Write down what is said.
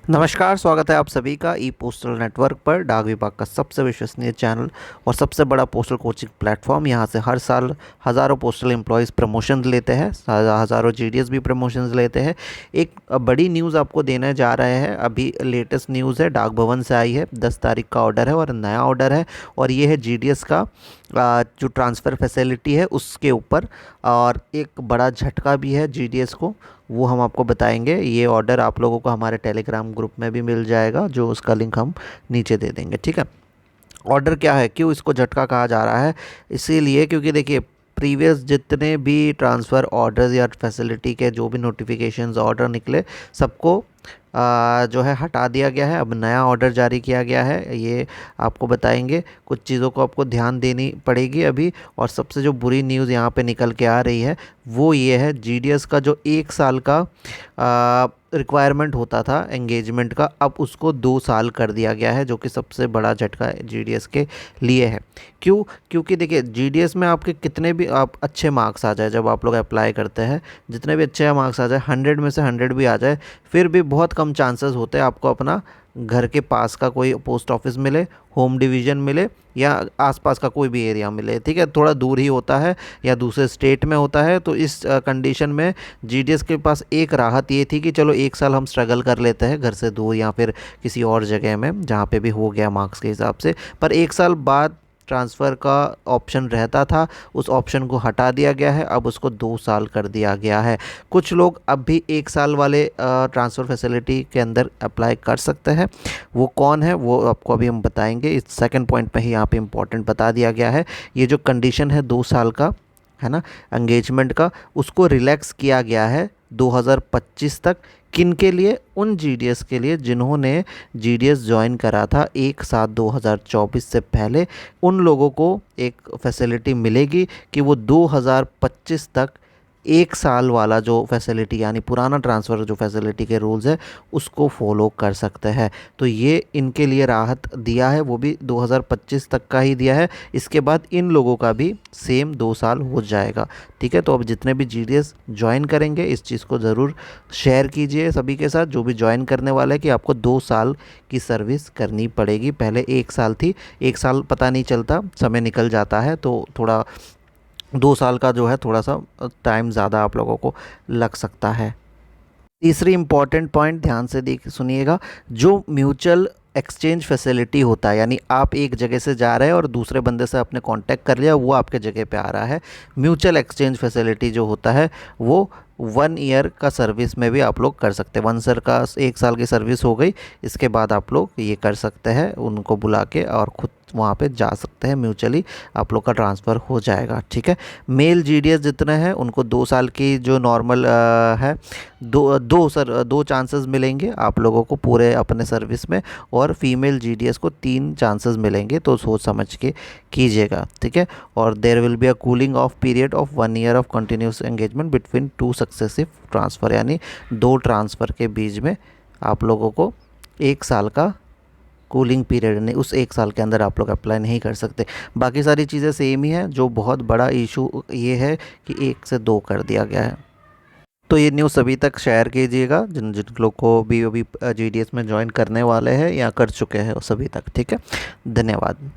नमस्कार, स्वागत है आप सभी का ई पोस्टल नेटवर्क पर। डाक विभाग का सबसे विश्वसनीय चैनल और सबसे बड़ा पोस्टल कोचिंग प्लेटफॉर्म। यहाँ से हर साल हज़ारों पोस्टल एम्प्लॉयज़ प्रमोशन लेते हैं, हज़ारों जीडीएस भी प्रमोशंस लेते हैं। एक बड़ी न्यूज़ आपको देने जा रहे हैं। अभी लेटेस्ट न्यूज़ है, डाक भवन से आई है। 10 तारीख का ऑर्डर है और नया ऑर्डर है, और ये है जीडीएस का जो ट्रांसफ़र फैसिलिटी है उसके ऊपर। और एक बड़ा झटका भी है जीडीएस को, वो हम आपको बताएंगे। ये ऑर्डर आप लोगों को हमारे टेलीग्राम ग्रुप में भी मिल जाएगा, जो उसका लिंक हम नीचे दे देंगे, ठीक है। ऑर्डर क्या है, क्यों इसको झटका कहा जा रहा है? इसीलिए क्योंकि देखिए, प्रीवियस जितने भी ट्रांसफ़र ऑर्डर्स या फैसिलिटी के जो भी नोटिफिकेशंस ऑर्डर निकले, सबको जो है हटा दिया गया है। अब नया ऑर्डर जारी किया गया है, ये आपको बताएंगे। कुछ चीज़ों को आपको ध्यान देनी पड़ेगी अभी। और सबसे जो बुरी न्यूज़ यहाँ पे निकल के आ रही है वो ये है, जीडीएस का जो 1 साल का रिक्वायरमेंट होता था एंगेजमेंट का, अब उसको 2 साल कर दिया गया है, जो कि सबसे बड़ा झटका जीडीएस के लिए है। क्यों? क्योंकि देखिए, जीडीएस में आपके कितने भी आप अच्छे मार्क्स आ जाए, जब आप लोग अप्लाई करते हैं, जितने भी अच्छे मार्क्स आ जाए, 100 में से 100 भी आ जाए, फिर भी बहुत कम चांसेस होते हैं आपको अपना घर के पास का कोई पोस्ट ऑफिस मिले, होम डिवीज़न मिले, या आसपास का कोई भी एरिया मिले, ठीक है। थोड़ा दूर ही होता है या दूसरे स्टेट में होता है। तो इस कंडीशन में जीडीएस के पास एक राहत ये थी कि चलो 1 साल हम स्ट्रगल कर लेते हैं घर से दूर, या फिर किसी और जगह में जहाँ पे भी हो गया मार्क्स के हिसाब से। पर 1 साल बाद ट्रांसफ़र का ऑप्शन रहता था, उस ऑप्शन को हटा दिया गया है, अब उसको 2 साल कर दिया गया है। कुछ लोग अब भी 1 साल वाले ट्रांसफ़र फैसिलिटी के अंदर अप्लाई कर सकते हैं। वो कौन है वो आपको अभी हम बताएंगे। इस सेकंड पॉइंट पे ही यहाँ पे इम्पोर्टेंट बता दिया गया है। ये जो कंडीशन है 2 साल का, है ना, एंगेजमेंट का, उसको रिलैक्स किया गया है 2025 तक। किन के लिए? उन जीडीएस के लिए जिन्होंने जीडीएस ज्वाइन करा था 1/7/2024 से पहले। उन लोगों को एक फैसिलिटी मिलेगी कि वो 2025 तक 1 साल वाला जो फैसिलिटी, यानी पुराना ट्रांसफ़र जो फैसिलिटी के रूल्स है, उसको फॉलो कर सकते हैं। तो ये इनके लिए राहत दिया है, वो भी 2025 तक का ही दिया है। इसके बाद इन लोगों का भी सेम 2 साल हो जाएगा, ठीक है। तो अब जितने भी जीडीएस ज्वाइन करेंगे, इस चीज़ को ज़रूर शेयर कीजिए सभी के साथ, जो भी ज्वाइन करने वाले हैं, कि आपको 2 साल की सर्विस करनी पड़ेगी। पहले 1 साल थी। 1 साल पता नहीं चलता, समय निकल जाता है, तो थोड़ा 2 साल का जो है थोड़ा सा टाइम ज़्यादा आप लोगों को लग सकता है। तीसरी इम्पॉर्टेंट पॉइंट ध्यान से देख सुनिएगा। जो म्यूचुअल एक्सचेंज फैसिलिटी होता है, यानी आप एक जगह से जा रहे हैं और दूसरे बंदे से आपने कांटेक्ट कर लिया, वो आपके जगह पे आ रहा है। म्यूचुअल एक्सचेंज फैसिलिटी जो होता है वो 1 ईयर का सर्विस में भी आप लोग कर सकते हैं। 1 साल की सर्विस हो गई, इसके बाद आप लोग ये कर सकते हैं, उनको बुला के, और ख़ुद वहाँ पे जा सकते हैं। म्यूचुअली आप लोग का ट्रांसफ़र हो जाएगा, ठीक है। मेल जीडीएस जितने हैं उनको 2 साल की जो नॉर्मल है, दो चांसेस मिलेंगे आप लोगों को पूरे अपने सर्विस में, और फीमेल जीडीएस को 3 चांसेस मिलेंगे। तो सोच समझ के कीजिएगा, ठीक है। और there will be a cooling off period of 1 year of continuous engagement between 2 successive transfer, यानी 2 ट्रांसफ़र के बीच में आप लोगों को 1 साल का कूलिंग पीरियड, नहीं, उस 1 साल के अंदर आप लोग अप्लाई नहीं कर सकते। बाकी सारी चीज़ें सेम ही हैं। जो बहुत बड़ा इशू ये है कि 1 से 2 कर दिया गया है। तो ये न्यूज़ सभी तक शेयर कीजिएगा, जिन जिन लोग को भी अभी जीडीएस में ज्वाइन करने वाले हैं या कर चुके हैं, सभी तक, ठीक है। धन्यवाद।